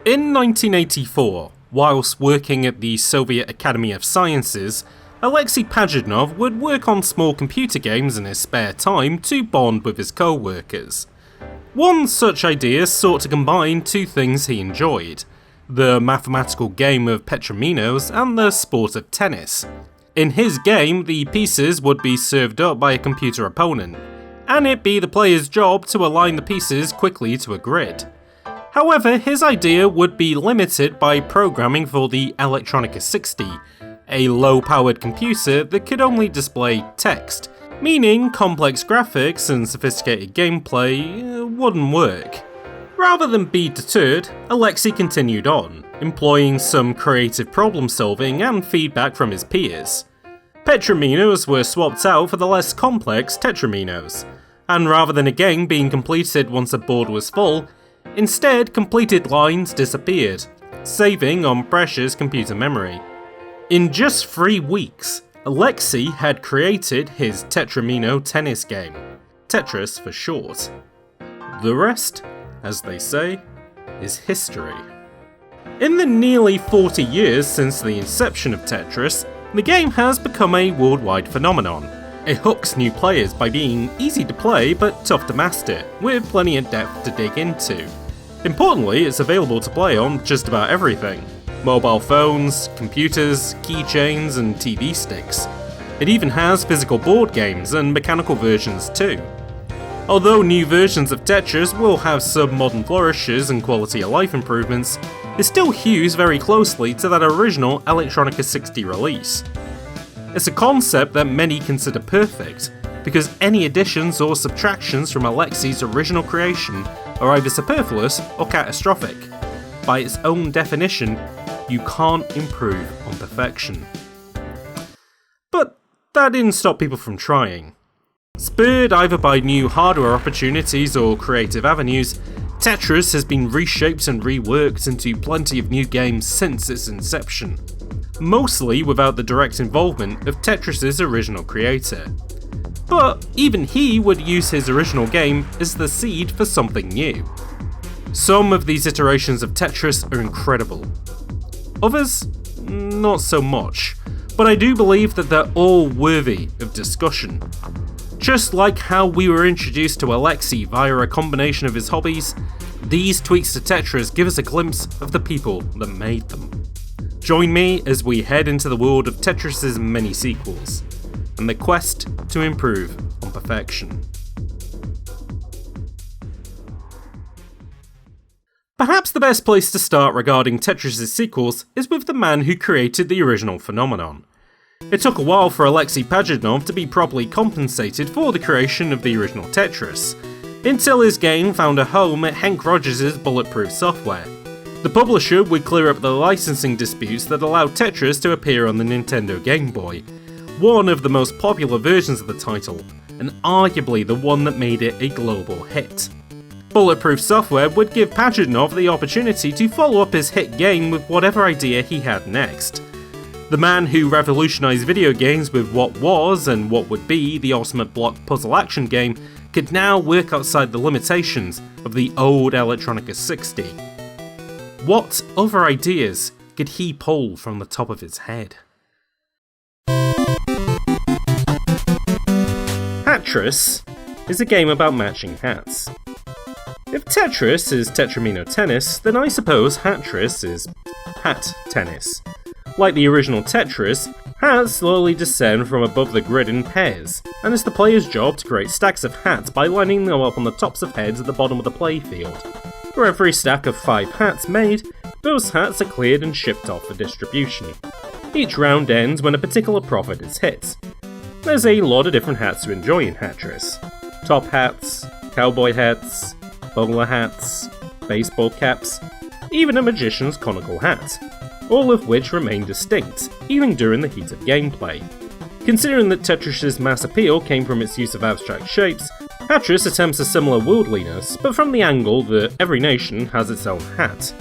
In 1984, whilst working at the Soviet Academy of Sciences, Alexey Pajitnov would work on small computer games in his spare time to bond with his co-workers. One such idea sought to combine two things he enjoyed: the mathematical game of Petrominos and the sport of tennis. In his game, the pieces would be served up by a computer opponent, and it be the player's job to align the pieces quickly to a grid. However, his idea would be limited by programming for the Electronica 60, a low-powered computer that could only display text, meaning complex graphics and sophisticated gameplay wouldn't work. Rather than be deterred, Alexey continued on, employing some creative problem solving and feedback from his peers. Petrominos were swapped out for the less complex Tetraminos, and rather than a game being completed once a board was full, instead completed lines disappeared, saving on precious computer memory. In just 3 weeks, Alexey had created his Tetramino tennis game, Tetris for short. The rest, as they say, is history. In the nearly 40 years since the inception of Tetris, the game has become a worldwide phenomenon. It hooks new players by being easy to play but tough to master, with plenty of depth to dig into. Importantly, it's available to play on just about everything: mobile phones, computers, keychains, and TV sticks. It even has physical board games and mechanical versions too. Although new versions of Tetris will have some modern flourishes and quality of life improvements, it still hews very closely to that original Electronica 60 release. It's a concept that many consider perfect, because any additions or subtractions from Alexey's original creation are either superfluous or catastrophic. By its own definition, you can't improve on perfection. But that didn't stop people from trying. Spurred either by new hardware opportunities or creative avenues, Tetris has been reshaped and reworked into plenty of new games since its inception, mostly without the direct involvement of Tetris' original creator. But even he would use his original game as the seed for something new. Some of these iterations of Tetris are incredible. Others, not so much, but I do believe that they're all worthy of discussion. Just like how we were introduced to Alexey via a combination of his hobbies, these tweaks to Tetris give us a glimpse of the people that made them. Join me as we head into the world of Tetris' many sequels, and the quest to improve on perfection. Perhaps the best place to start regarding Tetris' sequels is with the man who created the original phenomenon. It took a while for Alexey Pajitnov to be properly compensated for the creation of the original Tetris, until his game found a home at Henk Rogers' Bulletproof Software. The publisher would clear up the licensing disputes that allowed Tetris to appear on the Nintendo GameBoy, one of the most popular versions of the title, and arguably the one that made it a global hit. Bulletproof Software would give Pajitnov the opportunity to follow up his hit game with whatever idea he had next. The man who revolutionized video games with what was and what would be the ultimate block puzzle action game could now work outside the limitations of the old Electronica 60. What other ideas could he pull from the top of his head? Hatris is a game about matching hats. If Tetris is Tetramino tennis, then I suppose Hatris is hat tennis. Like the original Tetris, hats slowly descend from above the grid in pairs, and it's the player's job to create stacks of hats by lining them up on the tops of heads at the bottom of the playfield. For every stack of 5 hats made, those hats are cleared and shipped off for distribution. Each round ends when a particular profit is hit. There's a lot of different hats to enjoy in Hatris. Top hats, cowboy hats, bowler hats, baseball caps, even a magician's conical hat, all of which remain distinct, even during the heat of gameplay. Considering that Tetris' mass appeal came from its use of abstract shapes, Hatris attempts a similar worldliness, but from the angle that every nation has its own hat.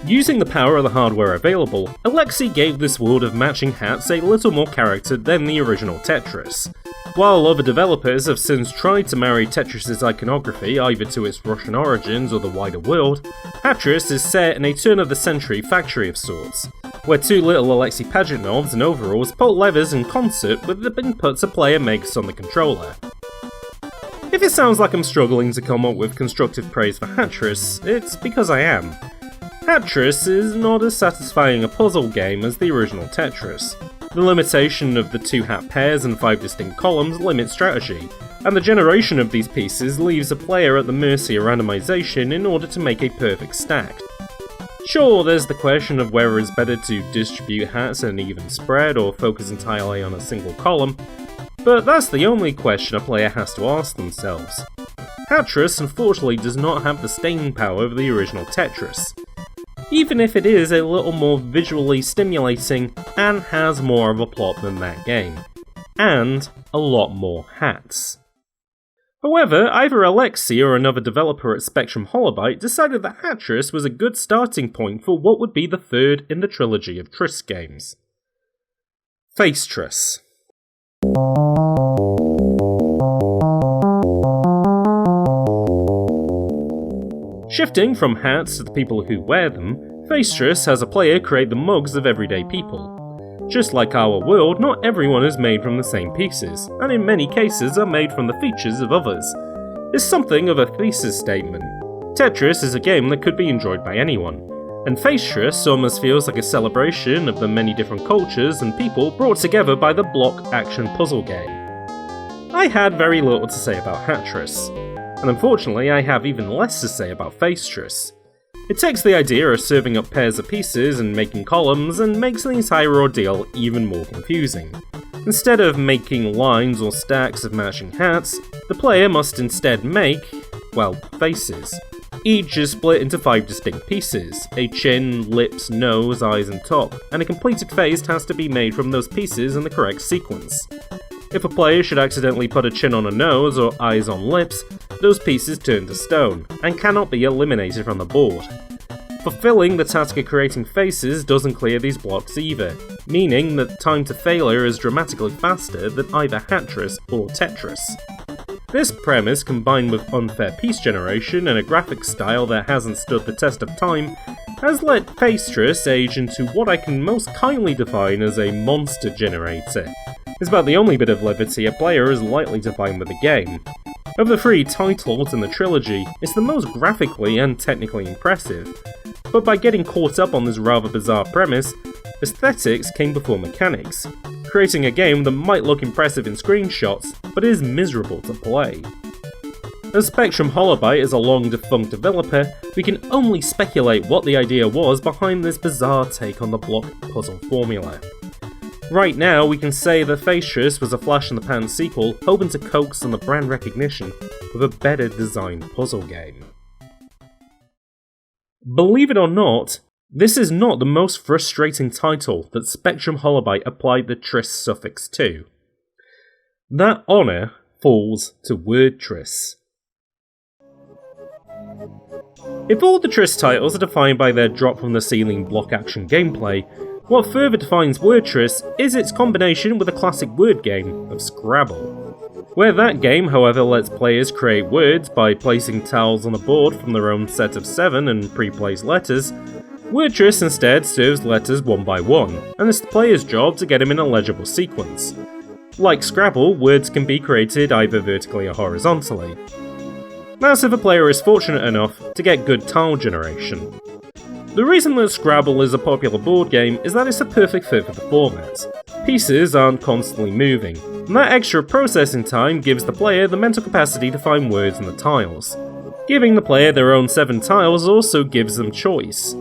Using the power of the hardware available, Alexey gave this world of matching hats a little more character than the original Tetris. While other developers have since tried to marry Tetris' iconography either to its Russian origins or the wider world, Hatris is set in a turn-of-the-century factory of sorts, where two little Alexey Pajitnovs in overalls pull levers in concert with the inputs a player makes on the controller. If it sounds like I'm struggling to come up with constructive praise for Hatris, it's because I am. Hatris is not as satisfying a puzzle game as the original Tetris. The limitation of the 2 hat pairs and 5 distinct columns limits strategy, and the generation of these pieces leaves a player at the mercy of randomization in order to make a perfect stack. Sure, there's the question of whether it's better to distribute hats at an even spread or focus entirely on a single column, but that's the only question a player has to ask themselves. Hatris unfortunately does not have the staying power of the original Tetris, even if it is a little more visually stimulating and has more of a plot than that game, and a lot more hats. However, either Alexey or another developer at Spectrum Holobyte decided that Hatris was a good starting point for what would be the third in the trilogy of Tris games. Facetris. Shifting from hats to the people who wear them, Facetris has a player create the mugs of everyday people. Just like our world, not everyone is made from the same pieces, and in many cases are made from the features of others. It's something of a thesis statement. Tetris is a game that could be enjoyed by anyone, and Facetris almost feels like a celebration of the many different cultures and people brought together by the block action puzzle game. I had very little to say about Hatris, and unfortunately I have even less to say about Facetris. It takes the idea of serving up pairs of pieces and making columns and makes the entire ordeal even more confusing. Instead of making lines or stacks of matching hats, the player must instead make, well, faces. Each is split into 5 distinct pieces: a chin, lips, nose, eyes and top, and a completed face has to be made from those pieces in the correct sequence. If a player should accidentally put a chin on a nose or eyes on lips, those pieces turn to stone, and cannot be eliminated from the board. Fulfilling the task of creating faces doesn't clear these blocks either, meaning that time to failure is dramatically faster than either Hatris or Tetris. This premise, combined with unfair piece generation and a graphic style that hasn't stood the test of time, has let Facetris age into what I can most kindly define as a monster generator. It's about the only bit of levity a player is likely to find with the game. Of the 3 titles in the trilogy, it's the most graphically and technically impressive, but by getting caught up on this rather bizarre premise, aesthetics came before mechanics, creating a game that might look impressive in screenshots, but is miserable to play. As Spectrum Holobyte is a long-defunct developer, we can only speculate what the idea was behind this bizarre take on the block puzzle formula. Right now, we can say that Facetris was a flash-in-the-pan sequel hoping to coax on the brand recognition with a better designed puzzle game. Believe it or not, this is not the most frustrating title that Spectrum Holobyte applied the Tris suffix to. That honour falls to Wordtris. If all the Tris titles are defined by their drop-from-the-ceiling block-action gameplay, what further defines Wordtris is its combination with a classic word game of Scrabble. Where that game, however, lets players create words by placing tiles on a board from their own set of 7 and pre-placed letters, Wordtris instead serves letters one by one, and it's the player's job to get them in a legible sequence. Like Scrabble, words can be created either vertically or horizontally. That's if a player is fortunate enough to get good tile generation. The reason that Scrabble is a popular board game is that it's a perfect fit for the format. Pieces aren't constantly moving, and that extra processing time gives the player the mental capacity to find words in the tiles. Giving the player their own 7 tiles also gives them choice.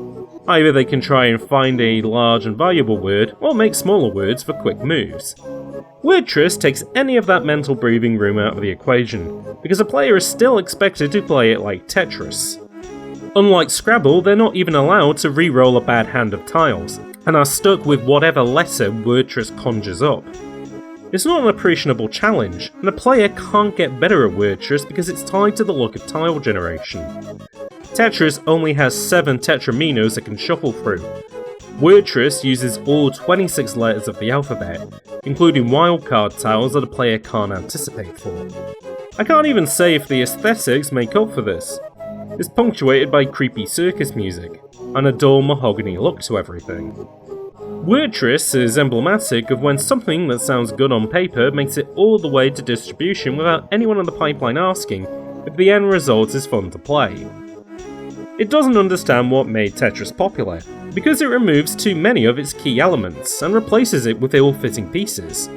Either they can try and find a large and valuable word, or make smaller words for quick moves. Wordtris takes any of that mental breathing room out of the equation, because a player is still expected to play it like Tetris. Unlike Scrabble, they're not even allowed to re-roll a bad hand of tiles, and are stuck with whatever letter Wordtris conjures up. It's not an appreciable challenge, and a player can't get better at Wordtris because it's tied to the look of tile generation. Tetris only has 7 tetraminos it can shuffle through. Wordtris uses all 26 letters of the alphabet, including wildcard tiles that a player can't anticipate for. I can't even say if the aesthetics make up for this. It's punctuated by creepy circus music, and a dull mahogany look to everything. Wordtris is emblematic of when something that sounds good on paper makes it all the way to distribution without anyone in the pipeline asking if the end result is fun to play. It doesn't understand what made Tetris popular, because it removes too many of its key elements and replaces it with ill-fitting pieces.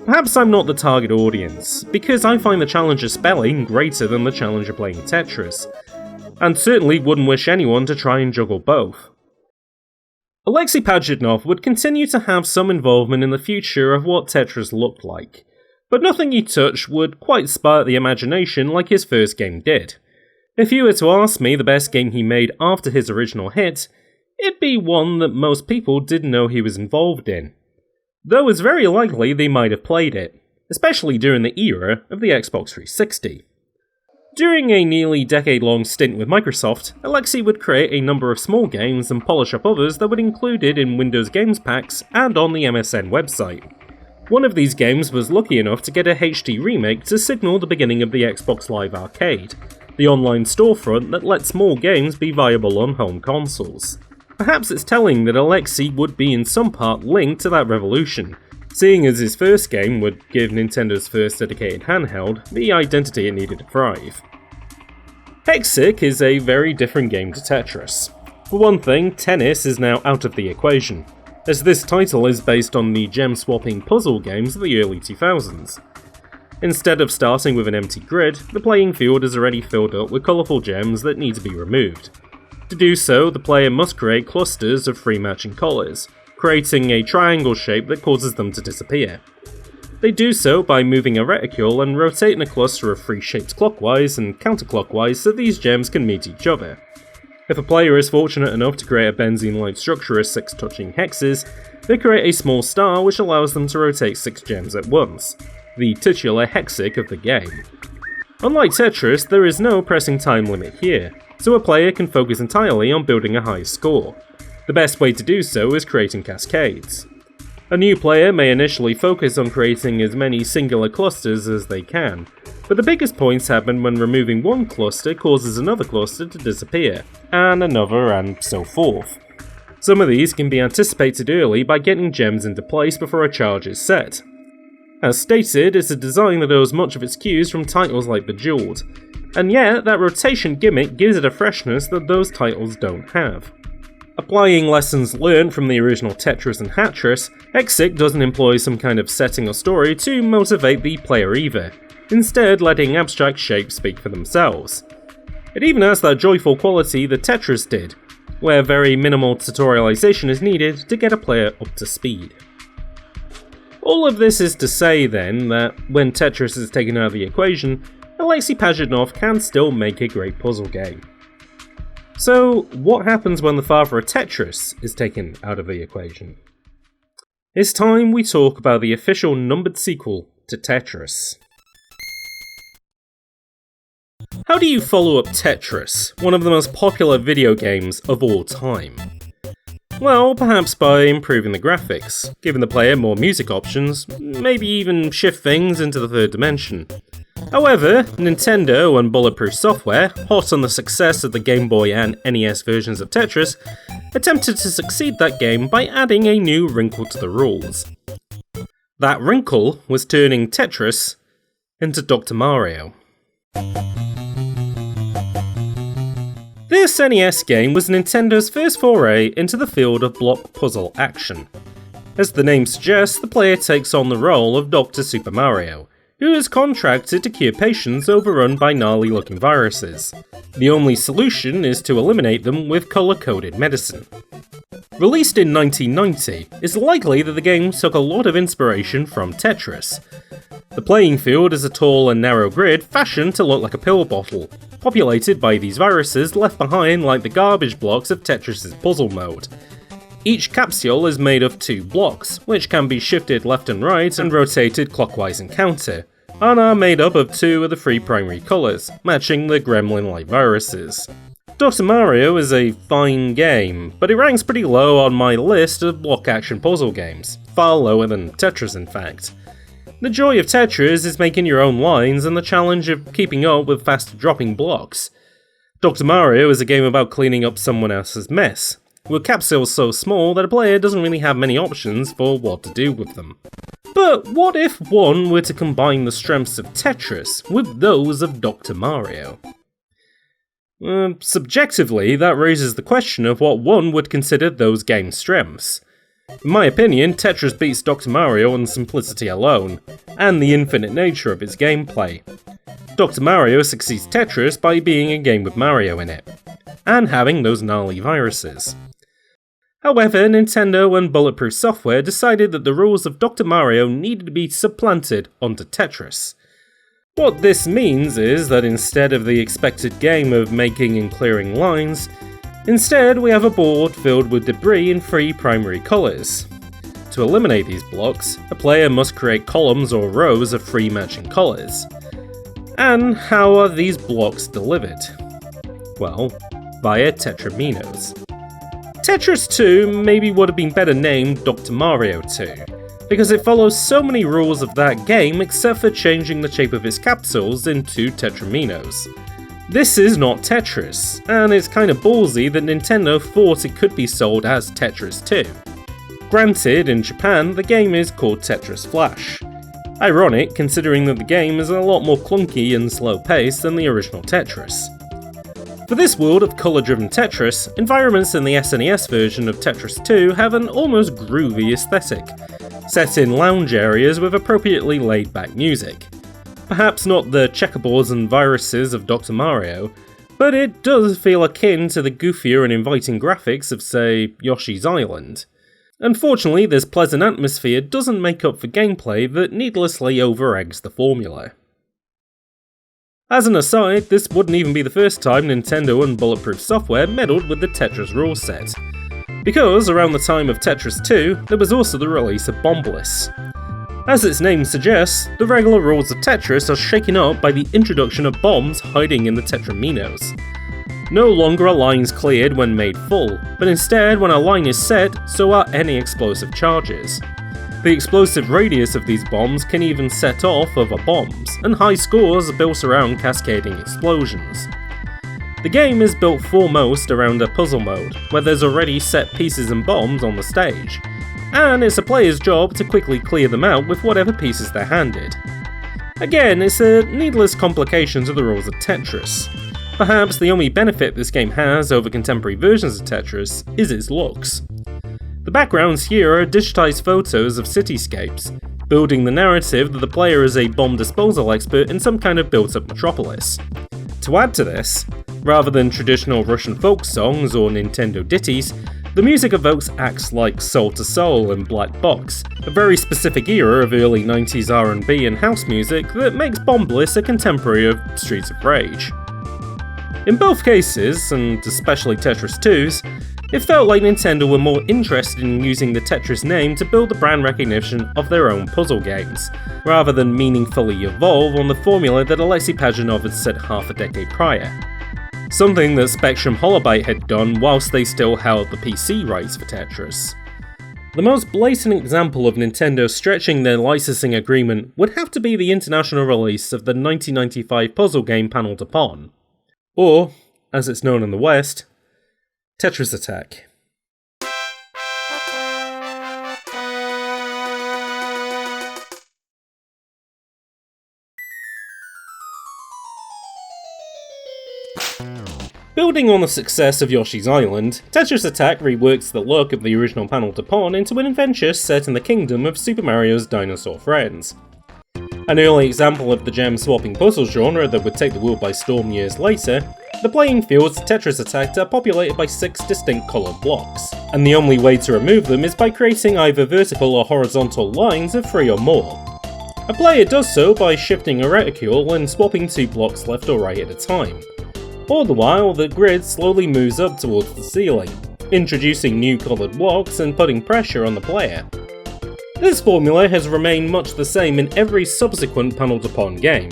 Perhaps I'm not the target audience, because I find the challenge of spelling greater than the challenge of playing Tetris, and certainly wouldn't wish anyone to try and juggle both. Alexey Pajitnov would continue to have some involvement in the future of what Tetris looked like, but nothing he touched would quite spark the imagination like his first game did. If you were to ask me the best game he made after his original hit, it'd be one that most people didn't know he was involved in. Though it's very likely they might have played it, especially during the era of the Xbox 360. During a nearly decade-long stint with Microsoft, Alexey would create a number of small games and polish up others that were included in Windows Games Packs and on the MSN website. One of these games was lucky enough to get a HD remake to signal the beginning of the Xbox Live Arcade, the online storefront that let small games be viable on home consoles. Perhaps it's telling that Alexey would be in some part linked to that revolution, seeing as his first game would give Nintendo's first dedicated handheld the identity it needed to thrive. Hexic is a very different game to Tetris. For one thing, tennis is now out of the equation, as this title is based on the gem-swapping puzzle games of the early 2000s. Instead of starting with an empty grid, the playing field is already filled up with colourful gems that need to be removed. To do so, the player must create clusters of 3 matching colours, creating a triangle shape that causes them to disappear. They do so by moving a reticule and rotating a cluster of 3 shapes clockwise and counterclockwise so these gems can meet each other. If a player is fortunate enough to create a benzene-like structure of 6 touching hexes, they create a small star which allows them to rotate 6 gems at once, the titular Hexic of the game. Unlike Tetris, there is no pressing time limit here, so a player can focus entirely on building a high score. The best way to do so is creating cascades. A new player may initially focus on creating as many singular clusters as they can, but the biggest points happen when removing one cluster causes another cluster to disappear, and another, and so forth. Some of these can be anticipated early by getting gems into place before a charge is set. As stated, it's a design that owes much of its cues from titles like Bejeweled, and yet that rotation gimmick gives it a freshness that those titles don't have. Applying lessons learned from the original Tetris and Hatris, Hexic doesn't employ some kind of setting or story to motivate the player either, instead letting abstract shapes speak for themselves. It even has that joyful quality that Tetris did, where very minimal tutorialization is needed to get a player up to speed. All of this is to say then that when Tetris is taken out of the equation, Alexey Pajitnov can still make a great puzzle game. So what happens when the father of Tetris is taken out of the equation? It's time we talk about the official numbered sequel to Tetris. How do you follow up Tetris, one of the most popular video games of all time? Well, perhaps by improving the graphics, giving the player more music options, maybe even shift things into the third dimension. However, Nintendo and Bulletproof Software, hot on the success of the Game Boy and NES versions of Tetris, attempted to succeed that game by adding a new wrinkle to the rules. That wrinkle was turning Tetris into Dr. Mario. This NES game was Nintendo's first foray into the field of block puzzle action. As the name suggests, the player takes on the role of Dr. Super Mario, who is contracted to cure patients overrun by gnarly-looking viruses. The only solution is to eliminate them with colour-coded medicine. Released in 1990, it's likely that the game took a lot of inspiration from Tetris. The playing field is a tall and narrow grid fashioned to look like a pill bottle, populated by these viruses left behind like the garbage blocks of Tetris' puzzle mode. Each capsule is made of 2 blocks, which can be shifted left and right and rotated clockwise and counter, and are made up of 2 of the 3 primary colours, matching the gremlin-like viruses. Dr. Mario is a fine game, but it ranks pretty low on my list of block action puzzle games, far lower than Tetris in fact. The joy of Tetris is making your own lines and the challenge of keeping up with faster dropping blocks. Dr. Mario is a game about cleaning up someone else's mess, with capsules so small that a player doesn't really have many options for what to do with them. But what if one were to combine the strengths of Tetris with those of Dr. Mario? Subjectively, that raises the question of what one would consider those games' strengths. In my opinion, Tetris beats Dr. Mario on simplicity alone, and the infinite nature of its gameplay. Dr. Mario succeeds Tetris by being a game with Mario in it, and having those gnarly viruses. However, Nintendo and Bulletproof Software decided that the rules of Dr. Mario needed to be supplanted onto Tetris. What this means is that instead of the expected game of making and clearing lines, instead we have a board filled with debris in 3 primary colours. To eliminate these blocks, a player must create columns or rows of 3 matching colours. And how are these blocks delivered? Well, via Tetraminos. Tetris 2 maybe would have been better named Dr. Mario 2, because it follows so many rules of that game except for changing the shape of its capsules into Tetraminos. This is not Tetris, and it's kinda ballsy that Nintendo thought it could be sold as Tetris 2. Granted, in Japan, the game is called Tetris Flash. Ironic, considering that the game is a lot more clunky and slow-paced than the original Tetris. For this world of colour-driven Tetris, environments in the SNES version of Tetris 2 have an almost groovy aesthetic, set in lounge areas with appropriately laid-back music. Perhaps not the checkerboards and viruses of Dr. Mario, but it does feel akin to the goofier and inviting graphics of, say, Yoshi's Island. Unfortunately, this pleasant atmosphere doesn't make up for gameplay that needlessly over-eggs the formula. As an aside, this wouldn't even be the first time Nintendo and Bulletproof Software meddled with the Tetris rule set, because around the time of Tetris 2, there was also the release of Bombliss. As its name suggests, the regular rules of Tetris are shaken up by the introduction of bombs hiding in the Tetraminos. No longer are lines cleared when made full, but instead when a line is set, so are any explosive charges. The explosive radius of these bombs can even set off other bombs, and high scores are built around cascading explosions. The game is built foremost around a puzzle mode, where there's already set pieces and bombs on the stage, and it's a player's job to quickly clear them out with whatever pieces they're handed. Again, it's a needless complication to the rules of Tetris. Perhaps the only benefit this game has over contemporary versions of Tetris is its looks. The backgrounds here are digitized photos of cityscapes, building the narrative that the player is a bomb disposal expert in some kind of built-up metropolis. To add to this, rather than traditional Russian folk songs or Nintendo ditties, the music evokes acts like Soul to Soul and Black Box, a very specific era of early 90s R&B and house music that makes Bombliss a contemporary of Streets of Rage. In both cases, and especially Tetris 2's, it felt like Nintendo were more interested in using the Tetris name to build the brand recognition of their own puzzle games, rather than meaningfully evolve on the formula that Alexey Pajitnov had set half a decade prior. Something that Spectrum Holobyte had done whilst they still held the PC rights for Tetris. The most blatant example of Nintendo stretching their licensing agreement would have to be the international release of the 1995 puzzle game Panel de Pon, or, as it's known in the West, Tetris Attack. Building on the success of Yoshi's Island, Tetris Attack reworks the look of the original Panel de Pon into an adventure set in the kingdom of Super Mario's dinosaur friends. An early example of the gem-swapping puzzle genre that would take the world by storm years later, the playing fields of Tetris Attack are populated by 6 distinct coloured blocks, and the only way to remove them is by creating either vertical or horizontal lines of 3 or more. A player does so by shifting a reticule and swapping 2 blocks left or right at a time. All the while, the grid slowly moves up towards the ceiling, introducing new coloured blocks and putting pressure on the player. This formula has remained much the same in every subsequent Panel de Pon game,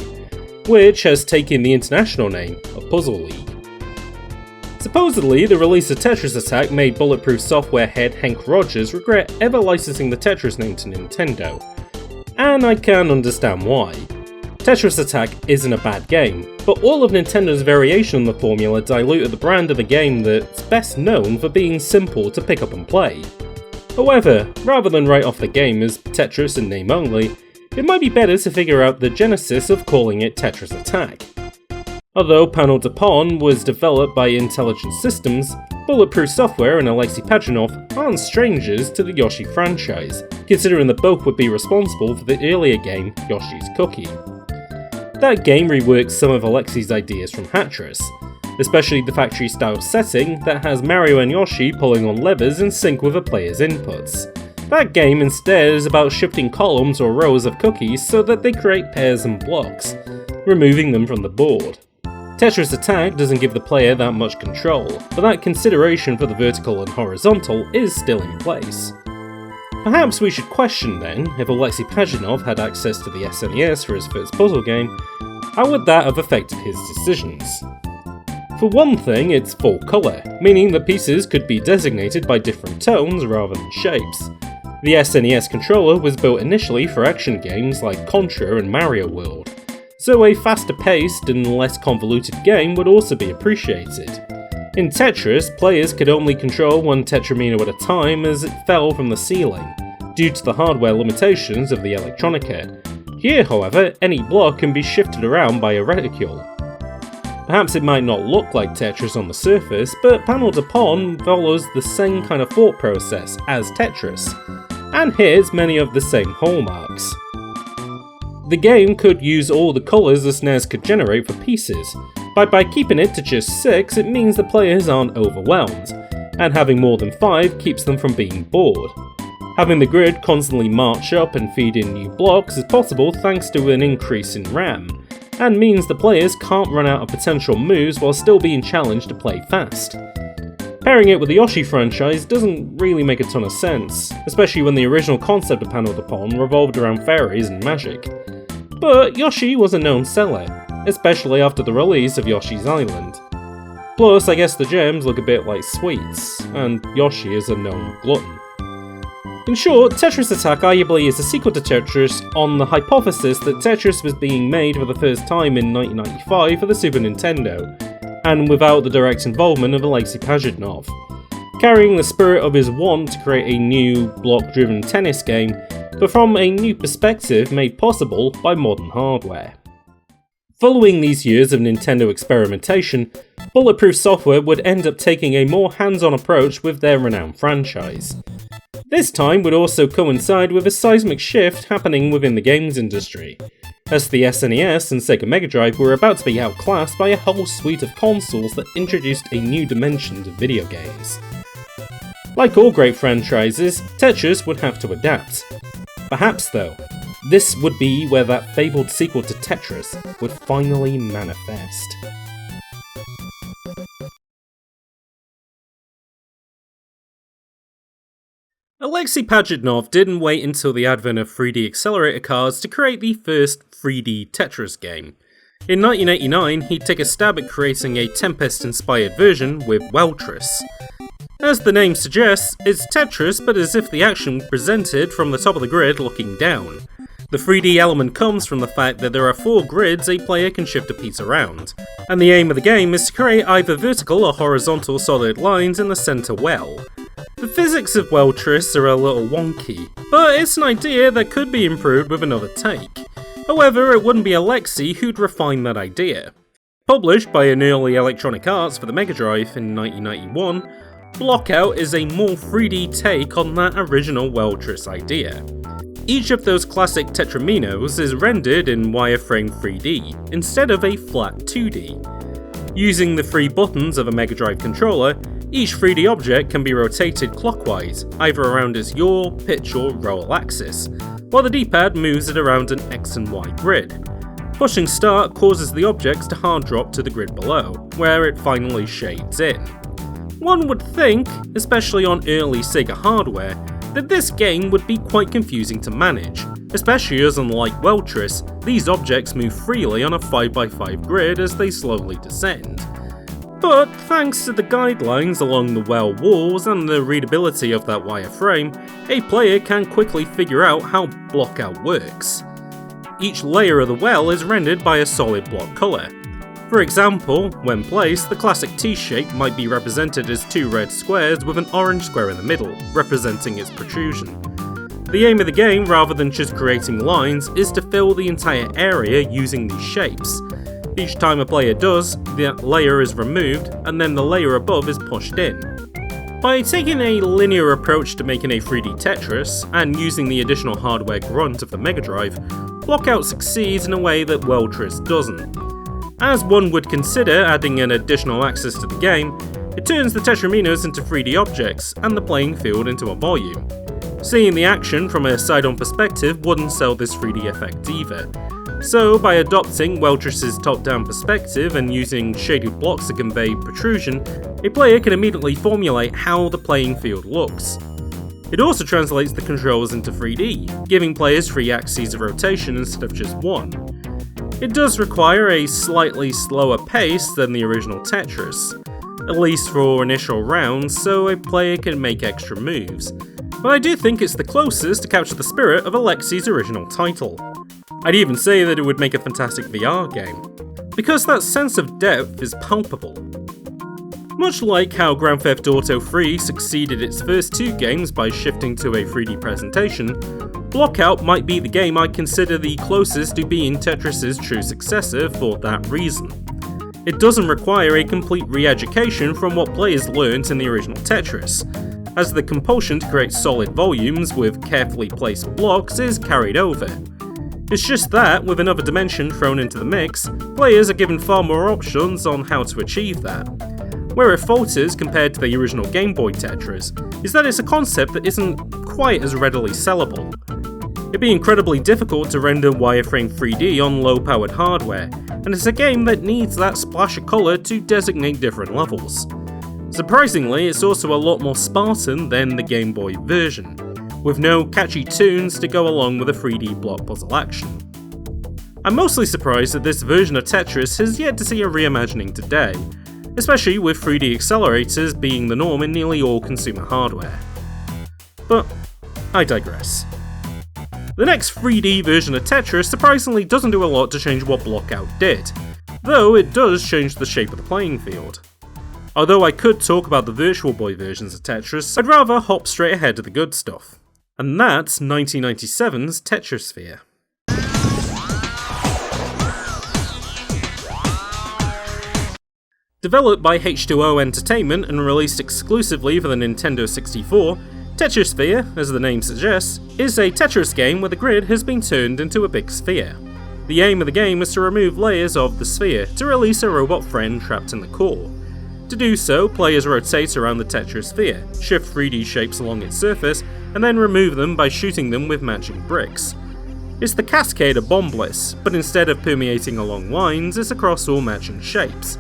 which has taken the international name of Puzzle League. Supposedly, the release of Tetris Attack made Bulletproof software head Hank Rogers regret ever licensing the Tetris name to Nintendo. And I can understand why. Tetris Attack isn't a bad game, but all of Nintendo's variation on the formula diluted the brand of a game that's best known for being simple to pick up and play. However, rather than write off the game as Tetris in name only, it might be better to figure out the genesis of calling it Tetris Attack. Although Panel de Pon was developed by Intelligent Systems, Bulletproof Software and Alexey Pajitnov aren't strangers to the Yoshi franchise, considering that both would be responsible for the earlier game Yoshi's Cookie. That game reworks some of Alexey's ideas from Hatris, especially the factory-style setting that has Mario and Yoshi pulling on levers in sync with a player's inputs. That game instead is about shifting columns or rows of cookies so that they create pairs and blocks, removing them from the board. Tetris Attack doesn't give the player that much control, but that consideration for the vertical and horizontal is still in place. Perhaps we should question then, if Alexey Pajitnov had access to the SNES for his first puzzle game, how would that have affected his decisions? For one thing, it's full colour, meaning that pieces could be designated by different tones rather than shapes. The SNES controller was built initially for action games like Contra and Mario World, so a faster paced and less convoluted game would also be appreciated. In Tetris, players could only control one Tetramino at a time as it fell from the ceiling, due to the hardware limitations of the Electronica. Here, however, any block can be shifted around by a reticule. Perhaps it might not look like Tetris on the surface, but Panel de Pon follows the same kind of thought process as Tetris, and hits many of the same hallmarks. The game could use all the colours the SNES could generate for pieces, but by keeping it to just 6 it means the players aren't overwhelmed, and having more than 5 keeps them from being bored. Having the grid constantly march up and feed in new blocks is possible thanks to an increase in RAM, and means the players can't run out of potential moves while still being challenged to play fast. Pairing it with the Yoshi franchise doesn't really make a ton of sense, especially when the original concept of Panel de Pon revolved around fairies and magic. But Yoshi was a known seller, especially after the release of Yoshi's Island. Plus, I guess the gems look a bit like sweets, and Yoshi is a known glutton. In short, Tetris Attack arguably is a sequel to Tetris on the hypothesis that Tetris was being made for the first time in 1995 for the Super Nintendo, and without the direct involvement of Alexey Pajitnov, carrying the spirit of his want to create a new, block-driven tennis game, but from a new perspective made possible by modern hardware. Following these years of Nintendo experimentation, Bulletproof Software would end up taking a more hands-on approach with their renowned franchise. This time would also coincide with a seismic shift happening within the games industry, as the SNES and Sega Mega Drive were about to be outclassed by a whole suite of consoles that introduced a new dimension to video games. Like all great franchises, Tetris would have to adapt. Perhaps though, this would be where that fabled sequel to Tetris would finally manifest. Alexey Pajitnov didn't wait until the advent of 3D accelerator cards to create the first 3D Tetris game. In 1989, he'd take a stab at creating a Tempest-inspired version with Wordtris. As the name suggests, it's Tetris, but as if the action presented from the top of the grid looking down. The 3D element comes from the fact that there are 4 grids a player can shift a piece around, and the aim of the game is to create either vertical or horizontal solid lines in the centre well. The physics of Wordtris are a little wonky, but it's an idea that could be improved with another take. However, it wouldn't be Alexey who'd refine that idea. Published by an early Electronic Arts for the Mega Drive in 1991, Blockout is a more 3D take on that original Wordtris idea. Each of those classic Tetraminos is rendered in wireframe 3D, instead of a flat 2D. Using the 3 buttons of a Mega Drive controller, each 3D object can be rotated clockwise, either around its yaw, pitch or roll axis, while the D-pad moves it around an X and Y grid. Pushing start causes the objects to hard drop to the grid below, where it finally shades in. One would think, especially on early Sega hardware, that this game would be quite confusing to manage, especially as unlike Wordtris, these objects move freely on a 5x5 grid as they slowly descend. But thanks to the guidelines along the well walls and the readability of that wireframe, a player can quickly figure out how blockout works. Each layer of the well is rendered by a solid block colour. For example, when placed, the classic T-shape might be represented as two red squares with an orange square in the middle, representing its protrusion. The aim of the game, rather than just creating lines, is to fill the entire area using these shapes. Each time a player does, that layer is removed, and then the layer above is pushed in. By taking a linear approach to making a 3D Tetris, and using the additional hardware grunt of the Mega Drive, Blockout succeeds in a way that Wordtris doesn't. As one would consider adding an additional axis to the game, it turns the tetraminos into 3D objects, and the playing field into a volume. Seeing the action from a side-on perspective wouldn't sell this 3D effect either. So, by adopting Wordtris' top-down perspective and using shaded blocks to convey protrusion, a player can immediately formulate how the playing field looks. It also translates the controls into 3D, giving players 3 axes of rotation instead of just 1. It does require a slightly slower pace than the original Tetris, at least for initial rounds, so a player can make extra moves. But I do think it's the closest to capture the spirit of Alexey's original title. I'd even say that it would make a fantastic VR game, because that sense of depth is palpable. Much like how Grand Theft Auto 3 succeeded its first 2 games by shifting to a 3D presentation, Blockout might be the game I'd consider the closest to being Tetris' true successor for that reason. It doesn't require a complete re-education from what players learnt in the original Tetris, as the compulsion to create solid volumes with carefully placed blocks is carried over. It's just that, with another dimension thrown into the mix, players are given far more options on how to achieve that. Where it falters compared to the original GameBoy Tetris is that it's a concept that isn't quite as readily sellable. It'd be incredibly difficult to render wireframe 3D on low-powered hardware, and it's a game that needs that splash of colour to designate different levels. Surprisingly, it's also a lot more Spartan than the Game Boy version, with no catchy tunes to go along with a 3D block puzzle action. I'm mostly surprised that this version of Tetris has yet to see a reimagining today, especially with 3D accelerators being the norm in nearly all consumer hardware. But I digress. The next 3D version of Tetris surprisingly doesn't do a lot to change what Blockout did, though it does change the shape of the playing field. Although I could talk about the Virtual Boy versions of Tetris, I'd rather hop straight ahead to the good stuff. And that's 1997's Tetrisphere. Developed by H2O Entertainment and released exclusively for the Nintendo 64, Tetrisphere, as the name suggests, is a Tetris game where the grid has been turned into a big sphere. The aim of the game is to remove layers of the sphere to release a robot friend trapped in the core. To do so, players rotate around the Tetrisphere, shift 3D shapes along its surface, and then remove them by shooting them with matching bricks. It's the cascade of Bombliss, but instead of permeating along lines, it's across all matching shapes.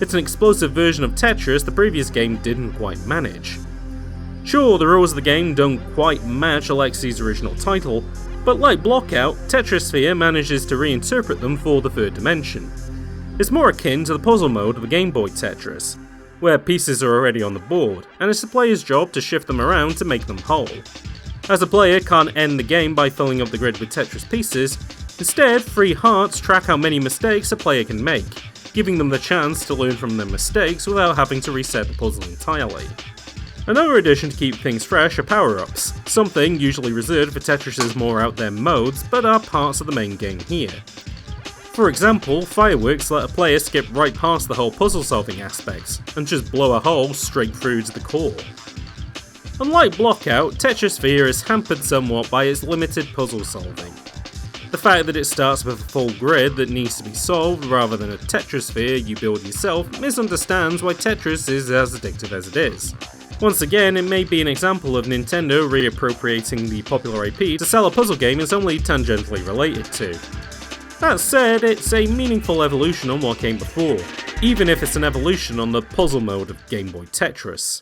It's an explosive version of Tetris the previous game didn't quite manage. Sure, the rules of the game don't quite match Alexey's original title, but like Blockout, Tetrisphere manages to reinterpret them for the third dimension. It's more akin to the puzzle mode of the Game Boy Tetris, where pieces are already on the board, and it's the player's job to shift them around to make them whole. As a player can't end the game by filling up the grid with Tetris pieces, instead free hearts track how many mistakes a player can make, giving them the chance to learn from their mistakes without having to reset the puzzle entirely. Another addition to keep things fresh are power-ups, something usually reserved for Tetris' more out there modes, but are parts of the main game here. For example, fireworks let a player skip right past the whole puzzle-solving aspects, and just blow a hole straight through to the core. Unlike Blockout, Tetrisphere is hampered somewhat by its limited puzzle solving. The fact that it starts with a full grid that needs to be solved rather than a Tetrisphere you build yourself misunderstands why Tetris is as addictive as it is. Once again, it may be an example of Nintendo reappropriating the popular IP to sell a puzzle game it's only tangentially related to. That said, it's a meaningful evolution on what came before, even if it's an evolution on the puzzle mode of Game Boy Tetris.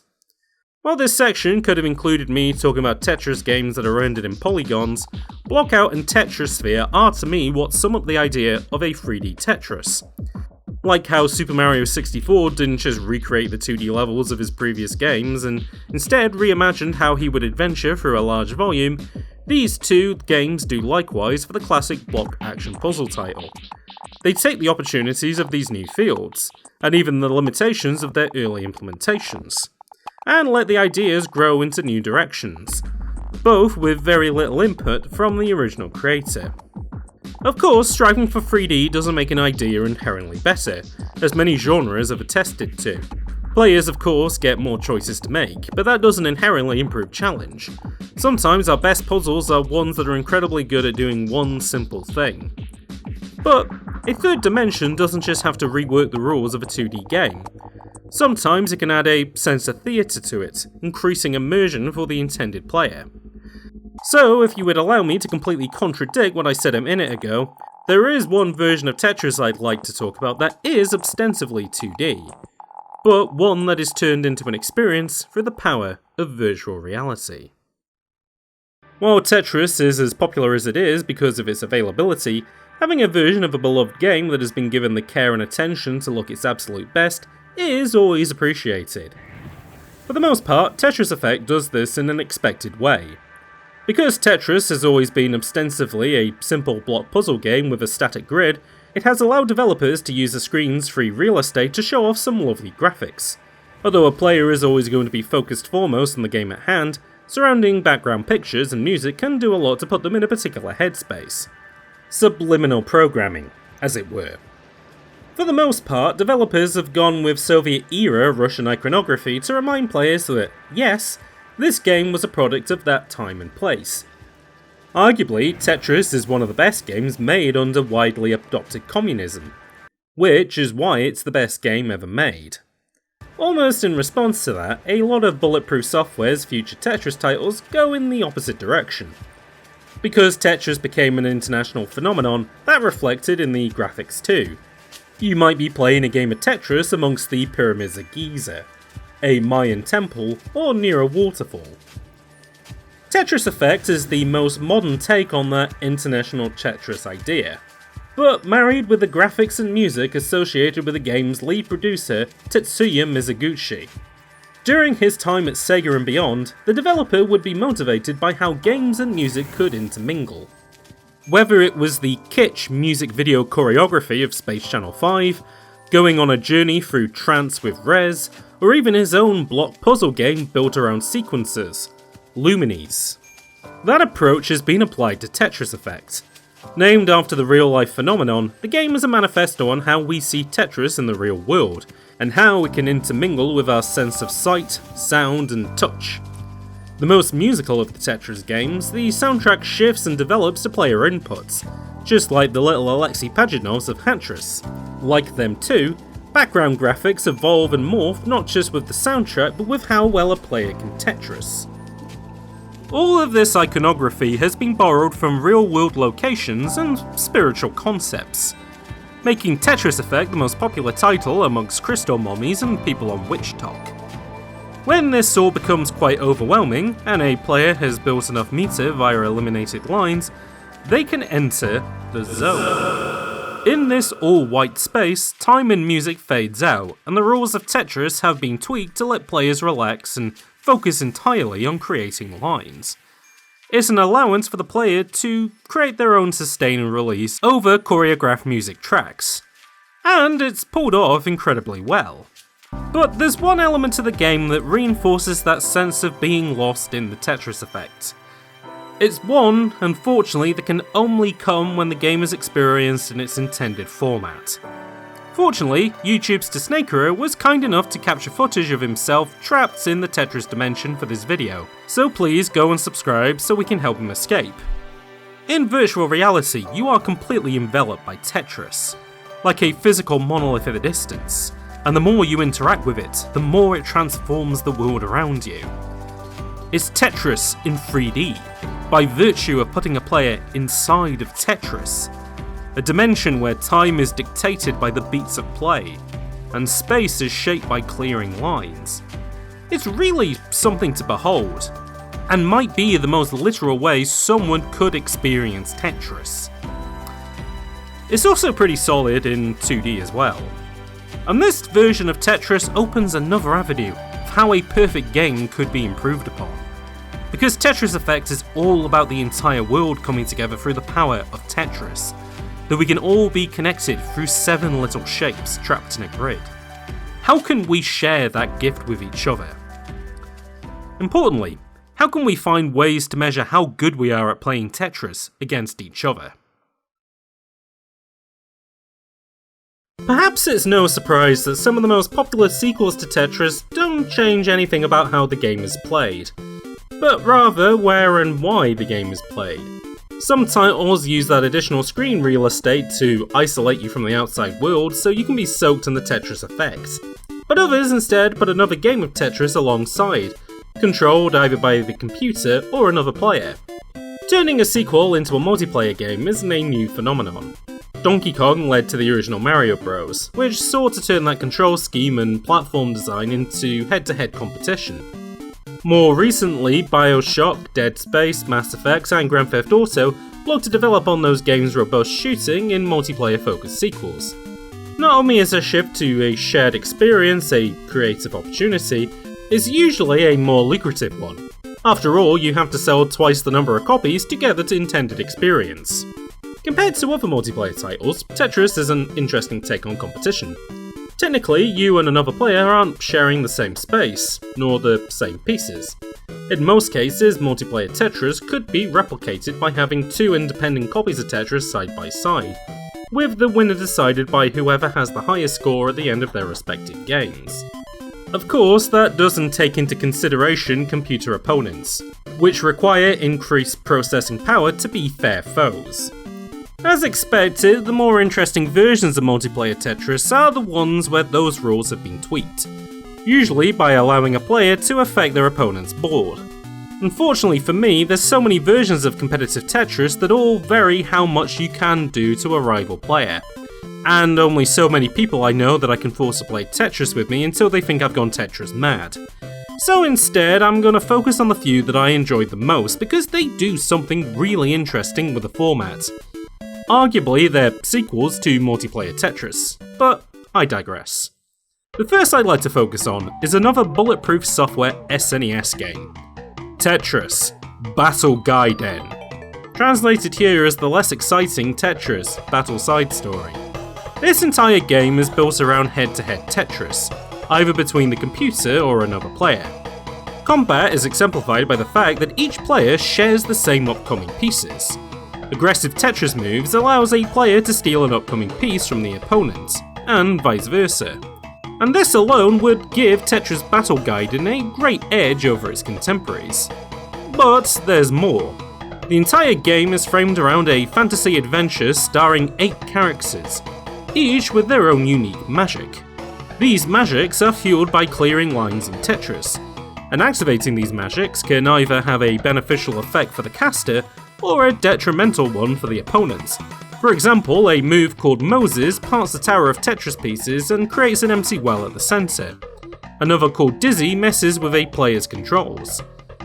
While this section could have included me talking about Tetris games that are rendered in polygons, Blockout and Tetrisphere are to me what sum up the idea of a 3D Tetris. Like how Super Mario 64 didn't just recreate the 2D levels of his previous games and instead reimagined how he would adventure through a large volume, these two games do likewise for the classic block action puzzle title. They take the opportunities of these new fields, and even the limitations of their early implementations, and let the ideas grow into new directions, both with very little input from the original creator. Of course, striving for 3D doesn't make an idea inherently better, as many genres have attested to. Players, of course, get more choices to make, but that doesn't inherently improve challenge. Sometimes our best puzzles are ones that are incredibly good at doing one simple thing. But a third dimension doesn't just have to rework the rules of a 2D game. Sometimes it can add a sense of theatre to it, increasing immersion for the intended player. So, if you would allow me to completely contradict what I said a minute ago, there is one version of Tetris I'd like to talk about that is ostensibly 2D, but one that is turned into an experience through the power of virtual reality. While Tetris is as popular as it is because of its availability, having a version of a beloved game that has been given the care and attention to look its absolute best is always appreciated. For the most part, Tetris Effect does this in an expected way. Because Tetris has always been ostensibly a simple block puzzle game with a static grid, it has allowed developers to use the screen's free real estate to show off some lovely graphics. Although a player is always going to be focused foremost on the game at hand, surrounding background pictures and music can do a lot to put them in a particular headspace. Subliminal programming, as it were. For the most part, developers have gone with Soviet-era Russian iconography to remind players that, yes, this game was a product of that time and place. Arguably, Tetris is one of the best games made under widely adopted communism, which is why it's the best game ever made. Almost in response to that, a lot of Bulletproof Software's future Tetris titles go in the opposite direction. Because Tetris became an international phenomenon, that reflected in the graphics too. You might be playing a game of Tetris amongst the pyramids of Giza, a Mayan temple, or near a waterfall. Tetris Effect is the most modern take on that international Tetris idea, but married with the graphics and music associated with the game's lead producer, Tetsuya Mizuguchi. During his time at Sega and beyond, the developer would be motivated by how games and music could intermingle. Whether it was the kitsch music video choreography of Space Channel 5, going on a journey through trance with Rez, or even his own block puzzle game built around sequences, Lumines. That approach has been applied to Tetris Effect. Named after the real-life phenomenon, the game is a manifesto on how we see Tetris in the real world, and how it can intermingle with our sense of sight, sound, and touch. The most musical of the Tetris games, the soundtrack shifts and develops to player inputs, just like the little Alexey Pajitnovs of Hatris. Like them too, background graphics evolve and morph not just with the soundtrack but with how well a player can Tetris. All of this iconography has been borrowed from real-world locations and spiritual concepts, making Tetris Effect the most popular title amongst crystal mummies and people on Witch Talk. When this all becomes quite overwhelming, and a player has built enough meter via eliminated lines, they can enter the zone. In this all-white space, time and music fades out, and the rules of Tetris have been tweaked to let players relax and focus entirely on creating lines. It's an allowance for the player to create their own sustain and release over choreographed music tracks, and it's pulled off incredibly well. But there's one element to the game that reinforces that sense of being lost in the Tetris Effect. It's one, unfortunately, that can only come when the game is experienced in its intended format. Fortunately, YouTube's Snakerer was kind enough to capture footage of himself trapped in the Tetris dimension for this video, so please go and subscribe so we can help him escape. In virtual reality, you are completely enveloped by Tetris, like a physical monolith at a distance, and the more you interact with it, the more it transforms the world around you. It's Tetris in 3D, by virtue of putting a player inside of Tetris, a dimension where time is dictated by the beats of play, and space is shaped by clearing lines. It's really something to behold, and might be the most literal way someone could experience Tetris. It's also pretty solid in 2D as well. And this version of Tetris opens another avenue of how a perfect game could be improved upon. Because Tetris Effect is all about the entire world coming together through the power of Tetris, that we can all be connected through 7 little shapes trapped in a grid. How can we share that gift with each other? Importantly, how can we find ways to measure how good we are at playing Tetris against each other? Perhaps it's no surprise that some of the most popular sequels to Tetris don't change anything about how the game is played, but rather where and why the game is played. Some titles use that additional screen real estate to isolate you from the outside world so you can be soaked in the Tetris effect, but others instead put another game of Tetris alongside, controlled either by the computer or another player. Turning a sequel into a multiplayer game isn't a new phenomenon. Donkey Kong led to the original Mario Bros, which sought to turn that control scheme and platform design into head-to-head competition. More recently, BioShock, Dead Space, Mass Effect and Grand Theft Auto looked to develop on those games' robust shooting in multiplayer-focused sequels. Not only is a shift to a shared experience a creative opportunity, it's usually a more lucrative one. After all, you have to sell twice the number of copies to get the intended experience. Compared to other multiplayer titles, Tetris is an interesting take on competition. Technically, you and another player aren't sharing the same space, nor the same pieces. In most cases, multiplayer Tetris could be replicated by having 2 independent copies of Tetris side by side, with the winner decided by whoever has the highest score at the end of their respective games. Of course, that doesn't take into consideration computer opponents, which require increased processing power to be fair foes. As expected, the more interesting versions of multiplayer Tetris are the ones where those rules have been tweaked, usually by allowing a player to affect their opponent's board. Unfortunately for me, there's so many versions of competitive Tetris that all vary how much you can do to a rival player, and only so many people I know that I can force to play Tetris with me until they think I've gone Tetris mad. So instead, I'm going to focus on the few that I enjoyed the most because they do something really interesting with the format. Arguably, they're sequels to multiplayer Tetris, but I digress. The first I'd like to focus on is another bulletproof software SNES game, Tetris Battle Gaiden. Translated here as the less exciting Tetris Battle Side Story. This entire game is built around head-to-head Tetris, either between the computer or another player. Combat is exemplified by the fact that each player shares the same upcoming pieces. Aggressive Tetris moves allows a player to steal an upcoming piece from the opponent, and vice versa. And this alone would give Tetris Battle Gaiden a great edge over its contemporaries. But there's more. The entire game is framed around a fantasy adventure starring 8 characters, each with their own unique magic. These magics are fueled by clearing lines in Tetris, and activating these magics can either have a beneficial effect for the caster or a detrimental one for the opponent. For example, a move called Moses parts the tower of Tetris pieces and creates an empty well at the centre. Another called Dizzy messes with a player's controls.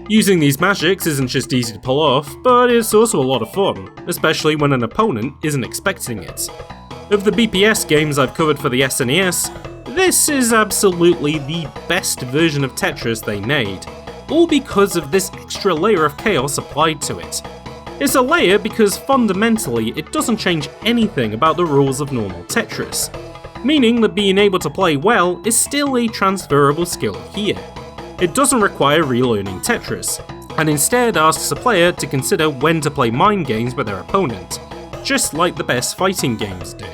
Using these magics isn't just easy to pull off, but it's also a lot of fun, especially when an opponent isn't expecting it. Of the BPS games I've covered for the SNES, this is absolutely the best version of Tetris they made, all because of this extra layer of chaos applied to it. It's a layer because fundamentally it doesn't change anything about the rules of normal Tetris, meaning that being able to play well is still a transferable skill here. It doesn't require relearning Tetris, and instead asks a player to consider when to play mind games with their opponent, just like the best fighting games do.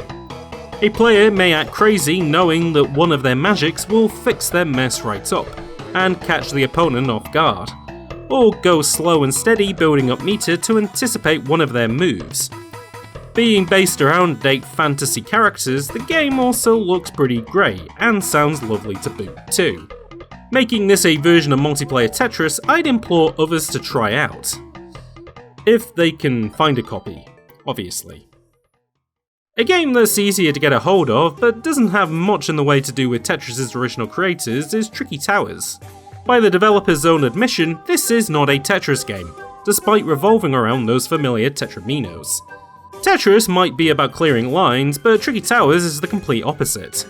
A player may act crazy knowing that one of their magics will fix their mess right up, and catch the opponent off guard, or go slow and steady building up meter to anticipate one of their moves. Being based around 8 fantasy characters, the game also looks pretty great and sounds lovely to boot too. Making this a version of multiplayer Tetris I'd implore others to try out. If they can find a copy, obviously. A game that's easier to get a hold of but doesn't have much in the way to do with Tetris' original creators is Tricky Towers. By the developer's own admission, this is not a Tetris game, despite revolving around those familiar Tetraminos. Tetris might be about clearing lines, but Tricky Towers is the complete opposite.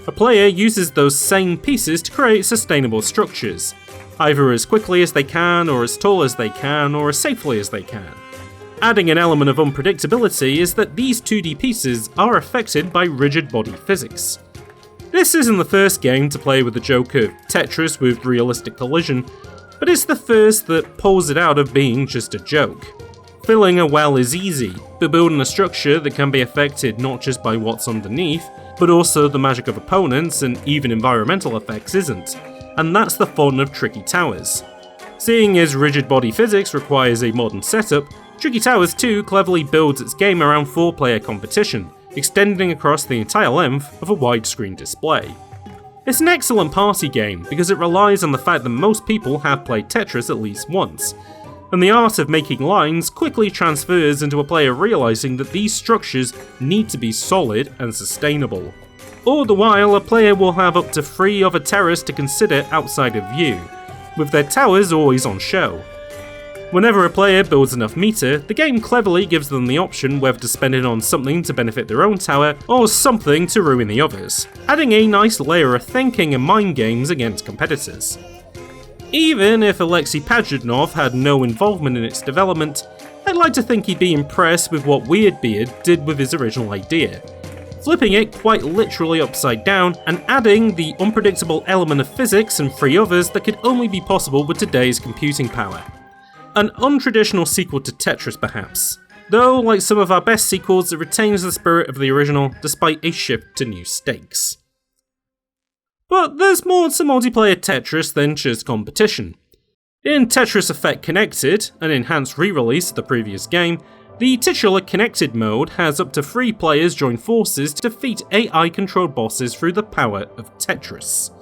A player uses those same pieces to create sustainable structures, either as quickly as they can, or as tall as they can, or as safely as they can. Adding an element of unpredictability is that these 2D pieces are affected by rigid body physics. This isn't the first game to play with the joke of Tetris with realistic collision, but it's the first that pulls it out of being just a joke. Filling a well is easy, but building a structure that can be affected not just by what's underneath, but also the magic of opponents and even environmental effects isn't, and that's the fun of Tricky Towers. Seeing as rigid body physics requires a modern setup, Tricky Towers 2 cleverly builds its game around 4-player competition, extending across the entire length of a widescreen display. It's an excellent party game because it relies on the fact that most people have played Tetris at least once, and the art of making lines quickly transfers into a player realising that these structures need to be solid and sustainable. All the while, a player will have up to 3 other terrors to consider outside of view, with their towers always on show. Whenever a player builds enough meter, the game cleverly gives them the option whether to spend it on something to benefit their own tower or something to ruin the others, adding a nice layer of thinking and mind games against competitors. Even if Alexey Pajitnov had no involvement in its development, I'd like to think he'd be impressed with what Weirdbeard did with his original idea, flipping it quite literally upside down and adding the unpredictable element of physics and 3 others that could only be possible with today's computing power. An untraditional sequel to Tetris perhaps, though like some of our best sequels it retains the spirit of the original despite a shift to new stakes. But there's more to multiplayer Tetris than just competition. In Tetris Effect Connected, an enhanced re-release of the previous game, the titular Connected mode has up to 3 players join forces to defeat AI-controlled bosses through the power of Tetris.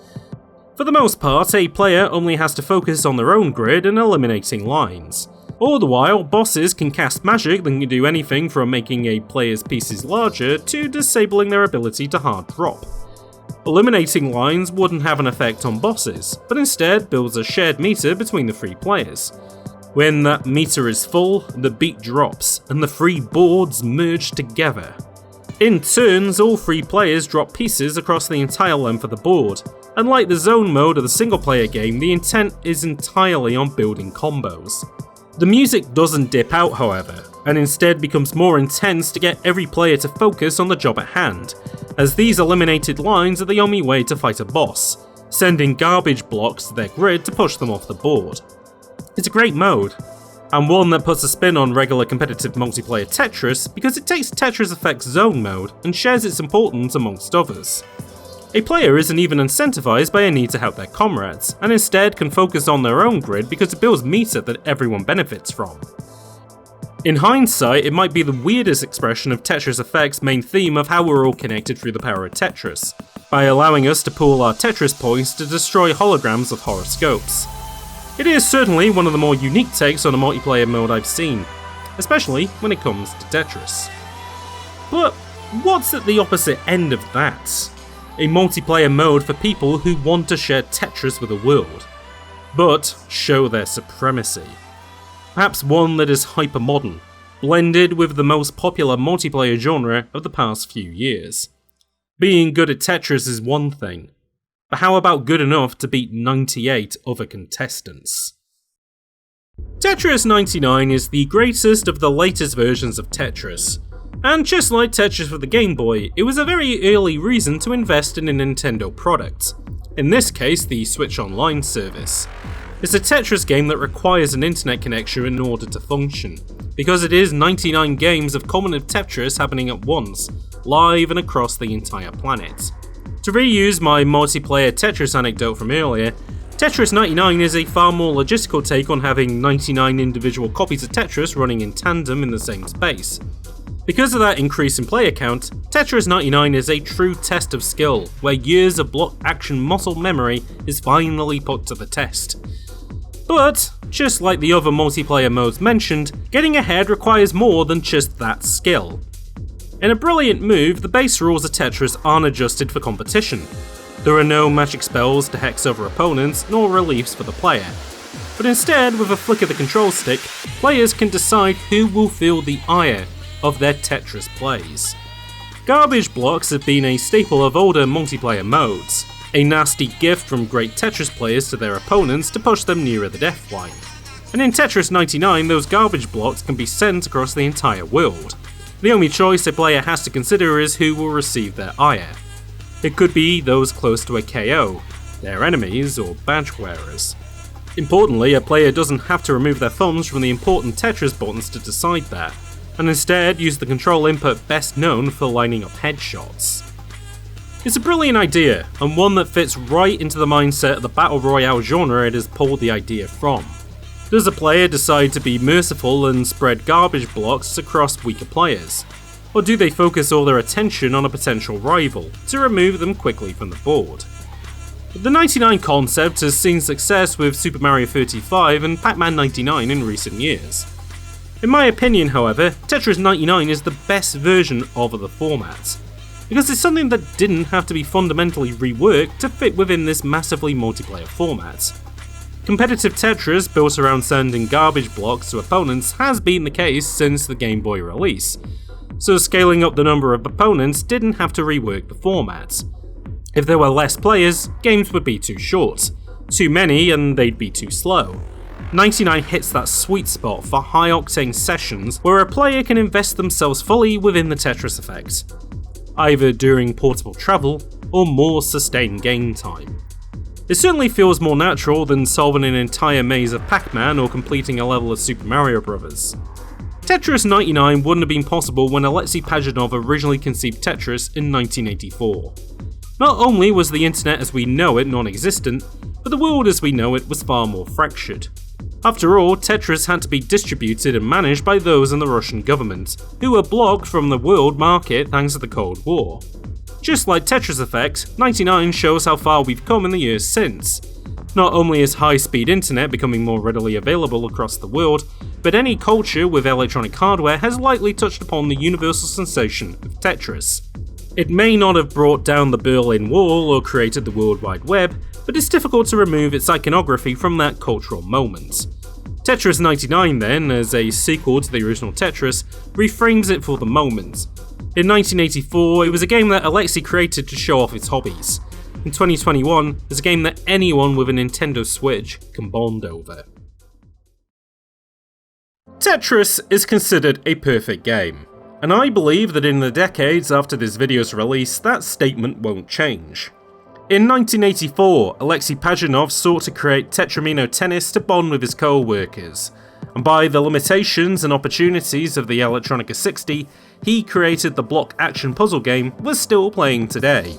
For the most part, a player only has to focus on their own grid and eliminating lines. All the while, bosses can cast magic that can do anything from making a player's pieces larger to disabling their ability to hard drop. Eliminating lines wouldn't have an effect on bosses, but instead builds a shared meter between the 3 players. When that meter is full, the beat drops, and the 3 boards merge together. In turns, all 3 players drop pieces across the entire length of the board. Unlike the zone mode of the single-player game, the intent is entirely on building combos. The music doesn't dip out, however, and instead becomes more intense to get every player to focus on the job at hand, as these eliminated lines are the only way to fight a boss, sending garbage blocks to their grid to push them off the board. It's a great mode, and one that puts a spin on regular competitive multiplayer Tetris because it takes Tetris Effect's zone mode and shares its importance amongst others. A player isn't even incentivized by a need to help their comrades, and instead can focus on their own grid because it builds meter that everyone benefits from. In hindsight, it might be the weirdest expression of Tetris Effect's main theme of how we're all connected through the power of Tetris, by allowing us to pool our Tetris points to destroy holograms of horoscopes. It is certainly one of the more unique takes on a multiplayer mode I've seen, especially when it comes to Tetris. But what's at the opposite end of that? A multiplayer mode for people who want to share Tetris with the world, but show their supremacy. Perhaps one that is hyper-modern, blended with the most popular multiplayer genre of the past few years. Being good at Tetris is one thing, but how about good enough to beat 98 other contestants? Tetris 99 is the greatest of the latest versions of Tetris, and just like Tetris for the Game Boy, it was a very early reason to invest in a Nintendo product, in this case the Switch Online service. It's a Tetris game that requires an internet connection in order to function, because it is 99 games of cumulative Tetris happening at once, live and across the entire planet. To reuse my multiplayer Tetris anecdote from earlier, Tetris 99 is a far more logistical take on having 99 individual copies of Tetris running in tandem in the same space. Because of that increase in player count, Tetris 99 is a true test of skill, where years of block action muscle memory is finally put to the test. But, just like the other multiplayer modes mentioned, getting ahead requires more than just that skill. In a brilliant move, the base rules of Tetris aren't adjusted for competition. There are no magic spells to hex over opponents, nor reliefs for the player. But instead, with a flick of the control stick, players can decide who will feel the ire of their Tetris plays. Garbage blocks have been a staple of older multiplayer modes, a nasty gift from great Tetris players to their opponents to push them nearer the death line. And in Tetris 99, those garbage blocks can be sent across the entire world. The only choice a player has to consider is who will receive their ire. It could be those close to a KO, their enemies, or badge wearers. Importantly, a player doesn't have to remove their thumbs from the important Tetris buttons to decide that, and instead use the control input best known for lining up headshots. It's a brilliant idea, and one that fits right into the mindset of the Battle Royale genre it has pulled the idea from. Does a player decide to be merciful and spread garbage blocks across weaker players? Or do they focus all their attention on a potential rival, to remove them quickly from the board? The 99 concept has seen success with Super Mario 35 and Pac-Man 99 in recent years. In my opinion, however, Tetris 99 is the best version of the format, because it's something that didn't have to be fundamentally reworked to fit within this massively multiplayer format. Competitive Tetris built around sending garbage blocks to opponents has been the case since the Game Boy release, so scaling up the number of opponents didn't have to rework the format. If there were less players, games would be too short. Too many and they'd be too slow. 99 hits that sweet spot for high-octane sessions where a player can invest themselves fully within the Tetris effect, either during portable travel or more sustained game time. It certainly feels more natural than solving an entire maze of Pac-Man or completing a level of Super Mario Bros. Tetris 99 wouldn't have been possible when Alexey Pajitnov originally conceived Tetris in 1984. Not only was the internet as we know it non-existent, but the world as we know it was far more fractured. After all, Tetris had to be distributed and managed by those in the Russian government, who were blocked from the world market thanks to the Cold War. Just like Tetris Effect, 99 shows how far we've come in the years since. Not only is high-speed internet becoming more readily available across the world, but any culture with electronic hardware has likely touched upon the universal sensation of Tetris. It may not have brought down the Berlin Wall or created the World Wide Web, but it's difficult to remove its iconography from that cultural moment. Tetris 99 then, as a sequel to the original Tetris, reframes it for the moment. In 1984, it was a game that Alexey created to show off his hobbies. In 2021, it's a game that anyone with a Nintendo Switch can bond over. Tetris is considered a perfect game, and I believe that in the decades after this video's release, that statement won't change. In 1984, Alexey Pajitnov sought to create Tetramino Tennis to bond with his co-workers, and by the limitations and opportunities of the Electronica 60, he created the block action puzzle game we're still playing today.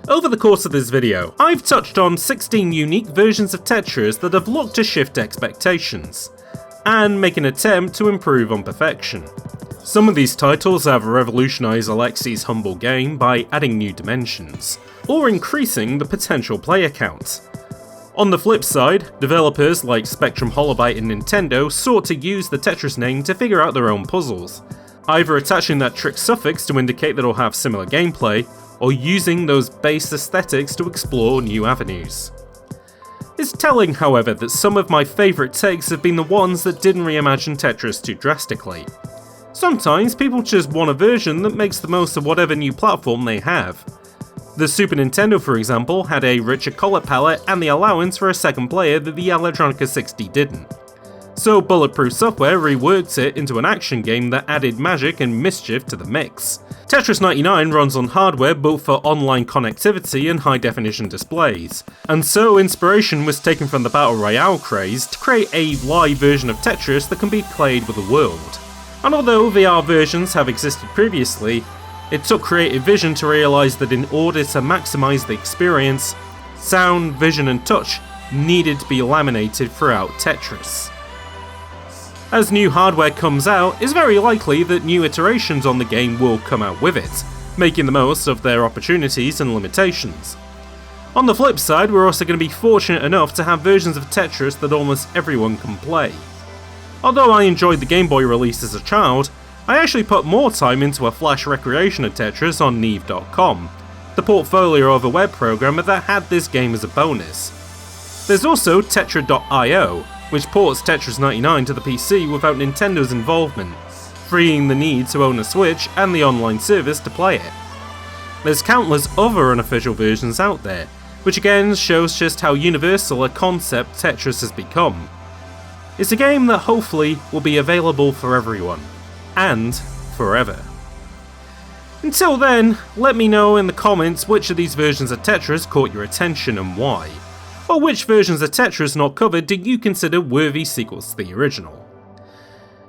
Over the course of this video, I've touched on 16 unique versions of Tetris that have looked to shift expectations, and make an attempt to improve on perfection. Some of these titles have revolutionized Alexey's humble game by adding new dimensions, or increasing the potential player count. On the flip side, developers like Spectrum Holobyte and Nintendo sought to use the Tetris name to figure out their own puzzles, either attaching that trick suffix to indicate that it'll have similar gameplay, or using those base aesthetics to explore new avenues. It's telling, however, that some of my favourite takes have been the ones that didn't reimagine Tetris too drastically. Sometimes people just want a version that makes the most of whatever new platform they have. The Super Nintendo, for example, had a richer colour palette and the allowance for a second player that the Electronica 60 didn't. So Bulletproof Software reworked it into an action game that added magic and mischief to the mix. Tetris 99 runs on hardware built for online connectivity and high-definition displays, and so inspiration was taken from the Battle Royale craze to create a live version of Tetris that can be played with the world. And although VR versions have existed previously, it took creative vision to realise that in order to maximise the experience, sound, vision and touch needed to be laminated throughout Tetris. As new hardware comes out, it's very likely that new iterations on the game will come out with it, making the most of their opportunities and limitations. On the flip side, we're also going to be fortunate enough to have versions of Tetris that almost everyone can play. Although I enjoyed the Game Boy release as a child, I actually put more time into a flash recreation of Tetris on Neve.com, the portfolio of a web programmer that had this game as a bonus. There's also Tetra.io, which ports Tetris 99 to the PC without Nintendo's involvement. freeing the need to own a Switch and the online service to play it. There's countless other unofficial versions out there, which again shows just how universal a concept Tetris has become. It's a game that hopefully will be available for everyone, and forever. Until then, let me know in the comments which of these versions of Tetris caught your attention and why, or which versions of Tetris not covered do you consider worthy sequels to the original.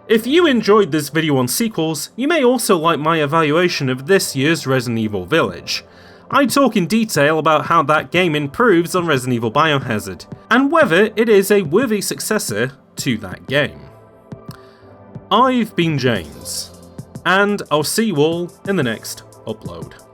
If you enjoyed this video on sequels, you may also like my evaluation of this year's Resident Evil Village. I talk in detail about how that game improves on Resident Evil Biohazard, and whether it is a worthy successor to that game. I've been James, and I'll see you all in the next upload.